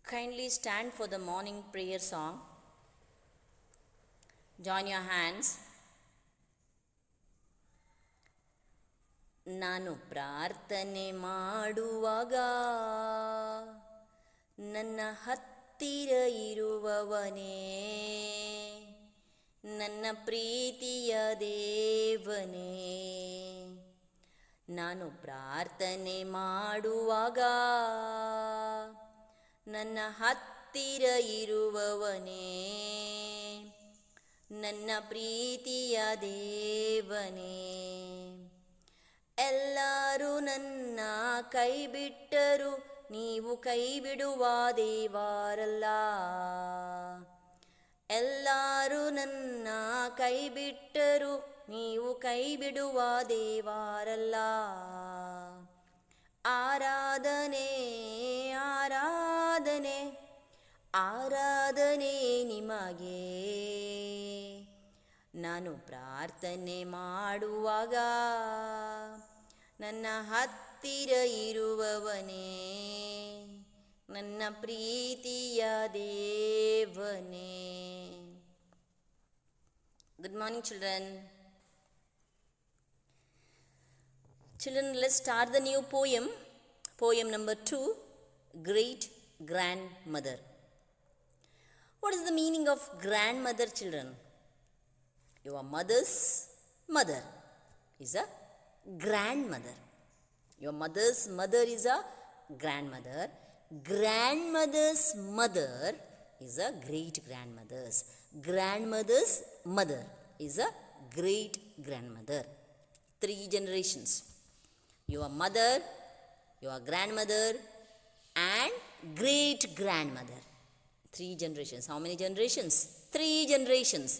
Kindly stand for the morning prayer song. Join your hands. ನಾನು ಪ್ರಾರ್ಥನೆ ಮಾಡುವಾಗ ನನ್ನ ಹತ್ತಿರ ಇರುವವನೇ, ನನ್ನ ಪ್ರೀತಿಯ ದೇವನೇ. ನಾನು ಪ್ರಾರ್ಥನೆ ಮಾಡುವಾಗ ನನ್ನ ಹತ್ತಿರ ಇರುವವನೇ, ನನ್ನ ಪ್ರೀತಿಯ ದೇವನೇ. ಎಲ್ಲರೂ ನನ್ನ ಕೈ ಬಿಟ್ಟರು, ನೀವು ಕೈ ಬಿಡುವ ದೇವರಲ್ಲ. ಎಲ್ಲರೂ ನನ್ನ ಕೈ ಬಿಟ್ಟರು, ನೀವು ಕೈ ಬಿಡುವ ದೇವರಲ್ಲ. ಆರಾಧನೆ ಆರಾಧನೆ ಆರಾಧನೆ ನಿಮಗೆ. ನಾನು ಪ್ರಾರ್ಥನೆ ಮಾಡುವಾಗ ನನ್ನ ಹತ್ತಿರ ಇರುವವನೇ, ನನ್ನ ಪ್ರೀತಿಯ ದೇವನೇ. Good morning, children. Children, let's start the new poem. Poem number 2, Great Grandmother. What is the meaning of grandmother, children? Your mother's mother is a grandmother. Your mother's mother is a grandmother. Grandmother's mother is a great grandmother's. Grandmother's mother is a great grandmother. 3 generations. Your mother, your grandmother, and great grandmother. 3 generations. How many generations? 3 generations.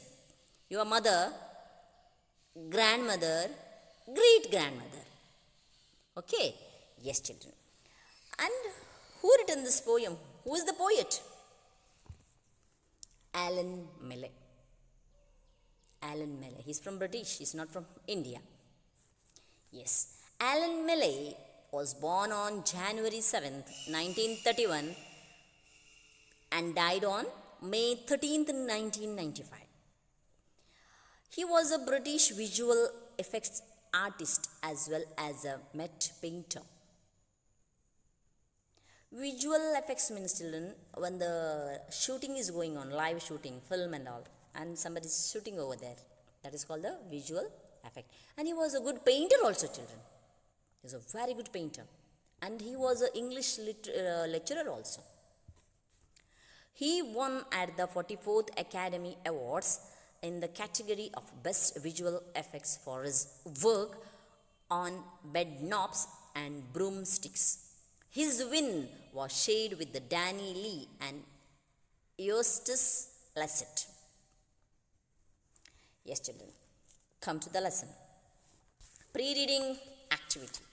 Your mother, grandmother, great grandmother. Okay? Yes, children. And who written this poem? Who is the poet? Alan Millay. Alan Millay. He's from British. He's not from India. Yes. Alan Millay was born on January 7th, 1931 and died on May 13th, 1995. He was a British visual effects artist as well as a matte painter. Visual effects means, children, when the shooting is going on, live shooting, film and all, and somebody is shooting over there, that is called the visual effect. And he was a good painter also, children. He was a very good painter. And he was an English lecturer also. He won at the 44th Academy Awards in the category of Best Visual Effects for his work on bed knobs and broomsticks. His win was shared with the Danny Lee and Eustace Lassett. Yes, children. Come to the lesson. Pre-reading activity.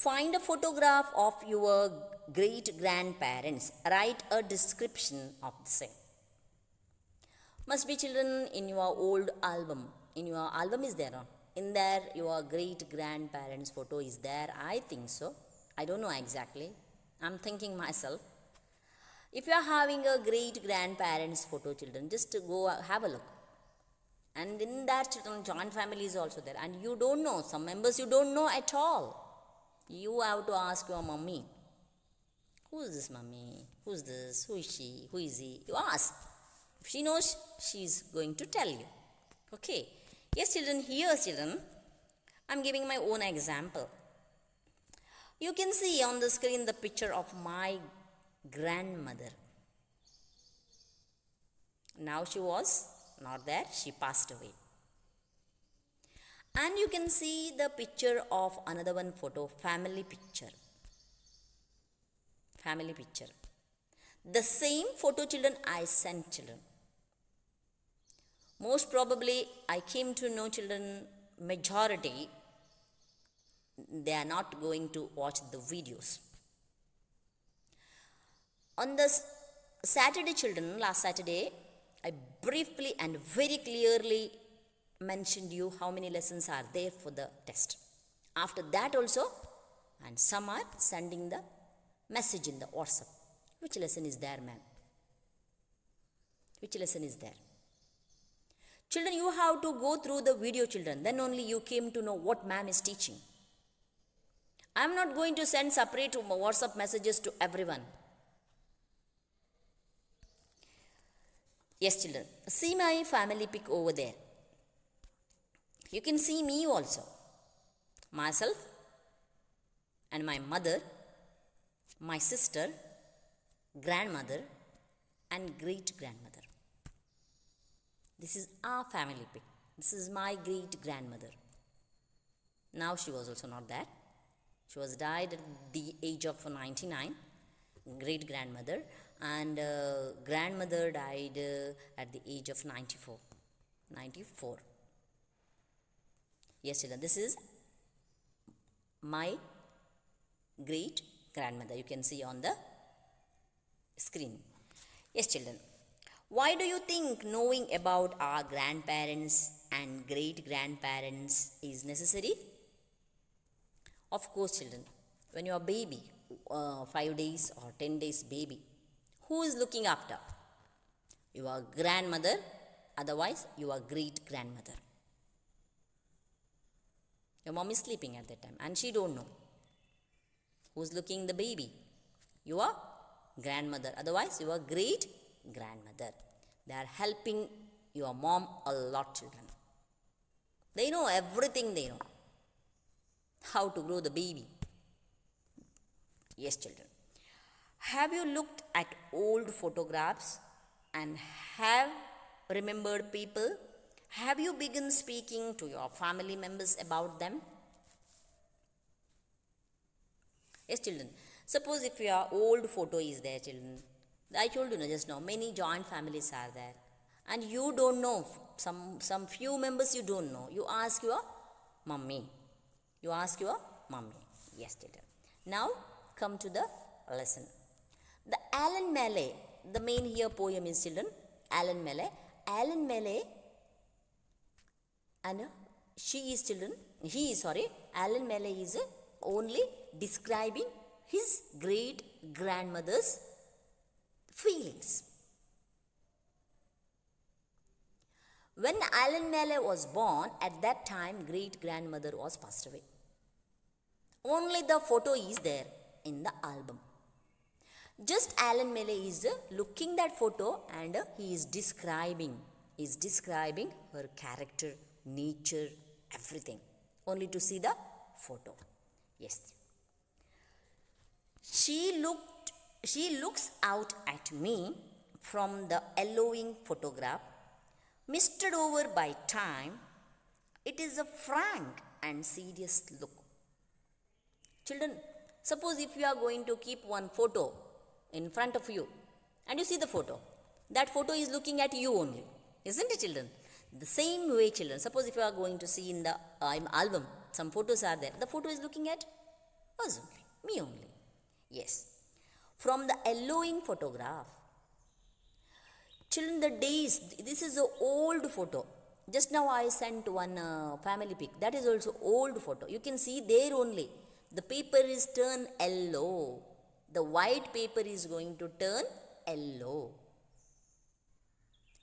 Find a photograph of your great-grandparents. Write a description of the same. Must be, children, in your old album. In your album is there. In there, your great-grandparents' photo is there. I think so. I don't know exactly. I'm thinking myself. If you are having a great-grandparents' photo, children, just go have a look. And in that, children, joint family is also there. And you don't know. Some members you don't know at all. You have to ask your mummy. Who is this mummy? Who is this? Who is she? Who is he? You ask. If she knows, she is going to tell you. Okay. Yes, children, here, children, I'm giving my own example. You can see on the screen the picture of my grandmother. Now she was not there, she passed away. And you can see the picture of another one photo, family picture. Family picture. The same photo, children, I sent, children. Most probably, I came to know, children, majority, they are not going to watch the videos. On the Saturday, children, last Saturday, I briefly and very clearly mentioned you how many lessons are there for the test. After that also, and some are sending the message in the WhatsApp. Which lesson is there, ma'am? Which lesson is there? Children, you have to go through the video, children. Then only you came to know what ma'am is teaching. I am not going to send separate WhatsApp messages to everyone. Yes, children. See my family pic over there. You can see me also. Myself and my mother, my sister, grandmother and great-grandmother. This is our family pic. This is my great-grandmother. Now she was also not there. She was died at the age of 99, great-grandmother, and grandmother died at the age of 94. Yes, children, this is my great-grandmother. You can see on the screen. Yes, children. Why do you think knowing about our grandparents and great-grandparents is necessary? Of course, children, when you are a baby, 5 days or 10 days baby, who is looking after? Your grandmother, otherwise your great-grandmother. Your mom is sleeping at that time and she don't know. Who's looking the baby? Your grandmother, otherwise your great-grandmother. They are helping your mom a lot, children. They know everything, they know. How to grow the baby. Yes, children. Have you looked at old photographs and have remembered people? Have you begun speaking to your family members about them? Yes, children. Suppose if your old photo is there, children. I told you just now, many joint families are there. And you don't know, some few members you don't know. You ask your mummy. You ask your mummy. Yes, children. Now, come to the lesson. The Alan Malley, the main here poem is, children, Alan Malley. Alan Malley, and Alan Malley is only describing his great-grandmother's feelings. When Alan Malley was born, at that time, great-grandmother was passed away. Only the photo is there in the album. Just Alan Malley is looking that photo and he is describing her character, nature, everything. Only to see the photo. Yes. She looks out at me from the yellowing photograph, misted over by time. It is a frank and serious look. Children, suppose if you are going to keep one photo in front of you and you see the photo, that photo is looking at you only. Isn't it, children? The same way, children, suppose if you are going to see in the album, some photos are there. The photo is looking at us only, me only. Yes. From the yellowing photograph, children, the days, this is an old photo. Just now I sent one family pic. That is also old photo. You can see there only. The paper is turned yellow. The white paper is going to turn yellow.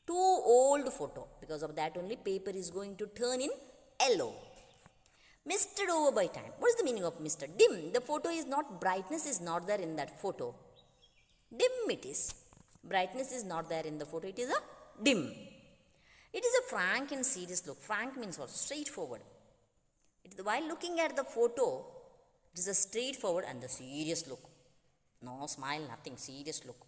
Too old photo. Because of that only paper is going to turn in yellow. Misted over by time. What is the meaning of misted? Dim. The photo is not, brightness is not there in that photo. Dim it is. Brightness is not there in the photo. It is a dim. It is a frank and serious look. Frank means what? Straightforward. While looking at the photo, it is a straightforward and the serious look. No smile, nothing. Serious look.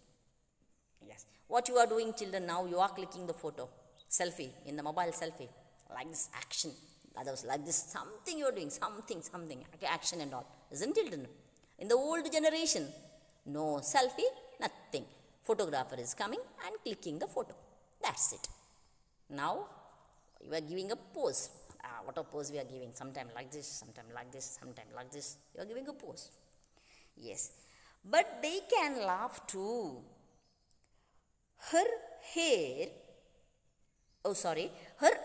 Yes. What you are doing, children, now you are clicking the photo. Selfie, in the mobile selfie. Like this action. Others like this. Something you are doing. Something. Okay, action and all. Isn't it, children? In the old generation, no selfie, nothing. Photographer is coming and clicking the photo. That's it. Now, you are giving a pose. What a pose we are giving. Sometime like this, sometime like this, sometime like this. You are giving a pose. Yes. But they can laugh too. Her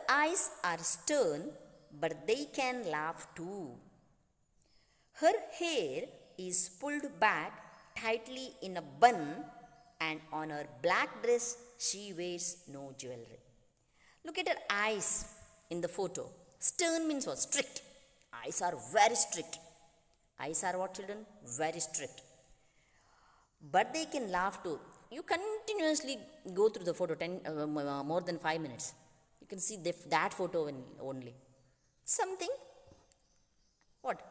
eyes are stern, but they can laugh too. Her hair is pulled back tightly in a bun and on her black dress she wears no jewelry. Look at her eyes in the photo. Stern means what? Strict. Eyes are very strict. Eyes are what, children? Very strict. But they can laugh too. You continuously go through the photo more than 5 minutes. You can see that photo only. Something. What?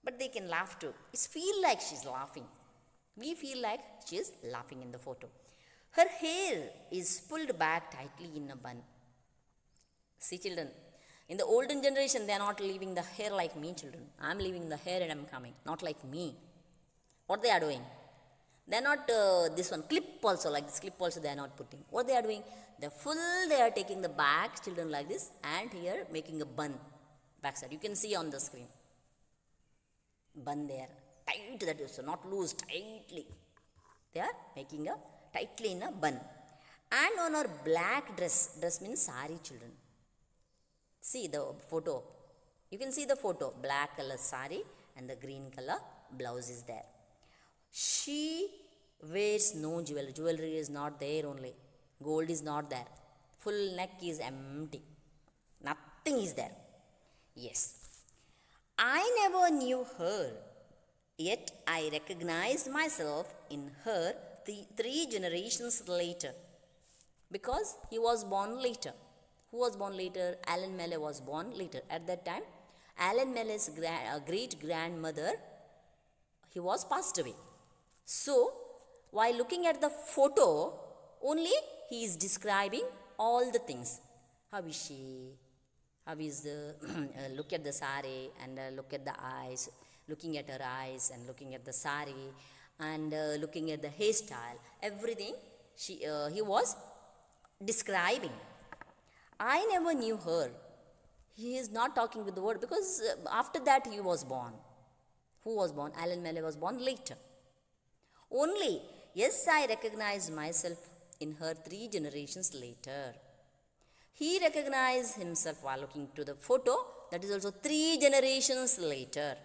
But they can laugh too. It feels like she's laughing. We feel like she is laughing in the photo. Her hair is pulled back tightly in a bun. See, children, in the olden generation, they are not leaving the hair like me, children. I am leaving the hair and I am coming. Not like me. What they are doing? They are not this one. Clip also, like this clip also they are not putting. What they are doing? They are taking the back, children, like this, and here making a bun. Backside. You can see on the screen. Bun there. Tight, that is, not loose, tightly. They are making a tightly in a bun. And on her black dress means sari, children. See the photo. You can see the photo. Black color sari and the green color blouse is there. She wears no jewelry. Jewelry is not there only. Gold is not there. Full neck is empty. Nothing is there. Yes. I never knew her. Yet I recognized myself in her 3 generations later. Because he was born later. Who was born later? Alan Mele was born later. At that time, Alan Mele's great-grandmother, he was passed away. So, while looking at the photo, only he is describing all the things. How is she? How is the, look at the sari and look at the eyes. Looking at her eyes and looking at the sari and looking at the hairstyle. Everything he was describing. I never knew her. He is not talking with the word because after that he was born. Who was born? Alan Mele was born later. Only, yes, I recognize myself in her 3 generations later. He recognized himself while looking to the photo. That is also 3 generations later.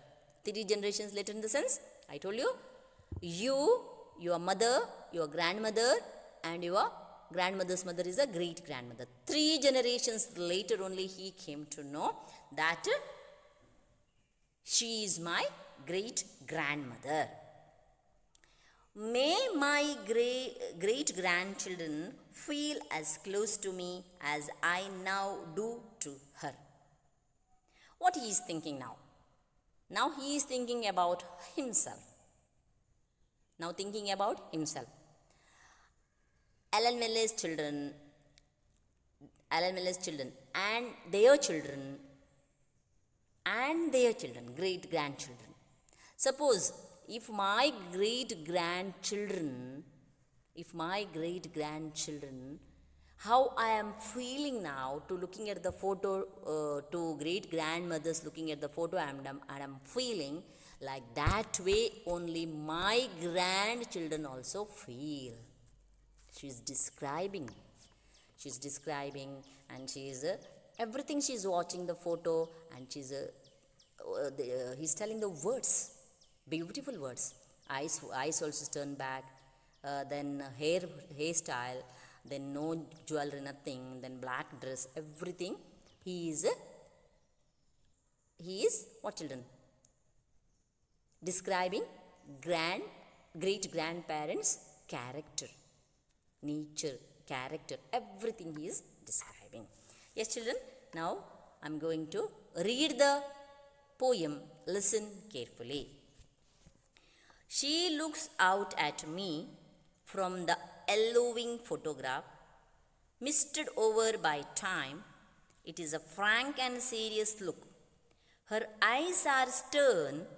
3 generations later in the sense, I told you, your mother, your grandmother, and your grandmother's mother is a great-grandmother. 3 generations later only he came to know that she is my great-grandmother. May my great-grandchildren feel as close to me as I now do to her. What he is thinking now? Now he is thinking about himself. Now thinking about himself. Alan Mele's children and their children, great-grandchildren. Suppose if my great-grandchildren, how I am feeling now to looking at the photo, to great-grandmothers looking at the photo, and I'm feeling like that way only my grandchildren also feel. She's describing and she's everything she's watching the photo and she's he's telling the words, beautiful words. Eyes also turn back, then hairstyle, then no jewelry, nothing, then black dress, everything. He is what, children? Describing great-grandparents' character, nature, character, everything he is describing. Yes, children, now I am going to read the poem. Listen carefully. She looks out at me from the yellowing photograph, misted over by time. It is a frank and serious look. Her eyes are stern,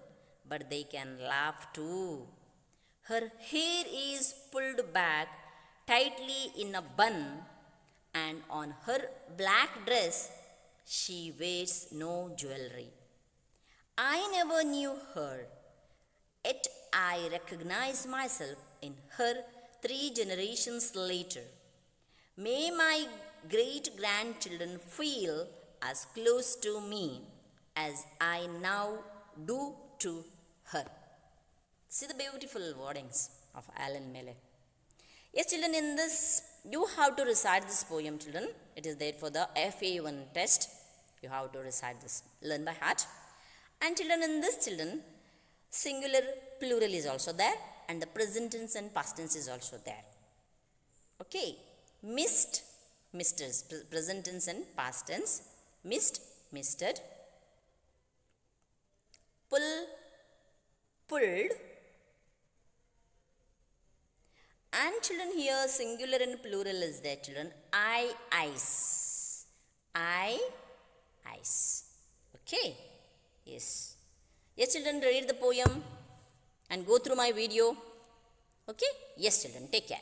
but they can laugh too. Her hair is pulled back tightly in a bun, and on her black dress she wears no jewelry. I never knew her, yet I recognize myself in her 3 generations later. May my great-grandchildren feel as close to me as I now do to her. See the beautiful wordings of Alan Mele. Yes, children, in this, you have to recite this poem, children. It is there for the FA1 test. You have to recite this, learn by heart. And children, in this, children, singular plural is also there, and the present tense and past tense is also there. Okay, missed, misters, present tense and past tense. Missed, misted. Pull, pulled. And children, here singular and plural is there, children. Ice. Ice. Okay. Yes. Yes, children, read the poem and go through my video. Okay. Yes, children, take care.